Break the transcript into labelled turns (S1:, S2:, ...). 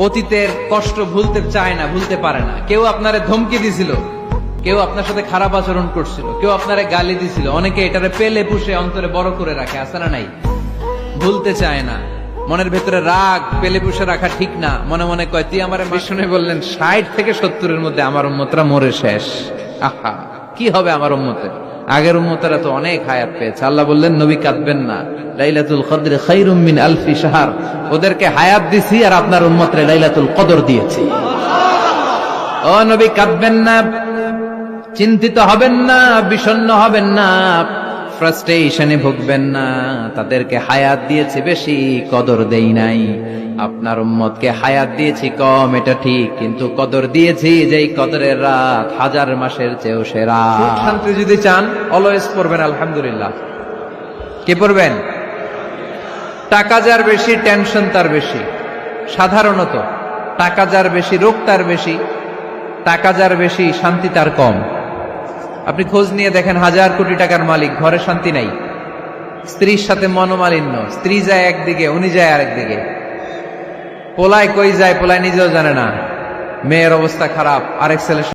S1: অতীতের কষ্ট ভুলতে চায় না, ভুলতে পারে না। কেউ আপনারে ধমকি দিছিল, কেউ আপনার সাথে খারাপ আচরণ করছিল, কেউ আপনারে গালি দিছিল, অনেকে এটারে পেলে পুষে অন্তরে বড় করে রাখে, আছে না নাই? ভুলতে চায় না। মনের ভেতরে রাগ পেলে পুষে রাখা ঠিক না। মনে মনে কয় তুই আমার শুনে বললেন 60 থেকে 70-এর মধ্যে আমার উম্মতরা মরে শেষ। আহা, কি হবে আমার উম্মতের? আগের উম্মতেরা তো অনেক হায়াত পেয়েছে। আল্লাহ বললেন নবী কাঁদবেন না, লাইলাতুল কদর খায়রুম মিন আলফি শাহর। ওদেরকে হায়াত দিছি আর আপনার উম্মতরে লাইলাতুল কদর দিয়েছি। ও নবী কাঁদবেন না, চিন্তিত হবেন না, বিষণ্ণ হবেন না, ফ্রাস্ট্রেশনে ভুগবেন না। তাদেরকে হায়াত দিয়েছি বেশি, কদর দেই নাই। আপনার উম্মতকে হায়াত দিয়েছি কম, এটা ঠিক, কিন্তু কদর দিয়েছি যেই কদরের রাত 1000 মাসের চেয়েও সেরা। শান্তি যদি চান অলওয়েজ পড়বেন আলহামদুলিল্লাহ। কি পড়বেন? টাকা যার বেশি টেনশন তার বেশি। সাধারণত টাকা যার বেশি রোগ তার বেশি, টাকা যার বেশি শান্তি তার কম। আপনি খোঁজ নিয়ে দেখেন 1000 কোটি টাকার মালিক, ঘরে শান্তি নাই, স্ত্রীর সাথে মনোমালিন্য, স্ত্রী যায় একদিকে উনি যায় আরেকদিকে, পোলায় কই যায় পোলায় নিজেও জানে না, মেয়ের অবস্থা খারাপ, আরেক ছেলে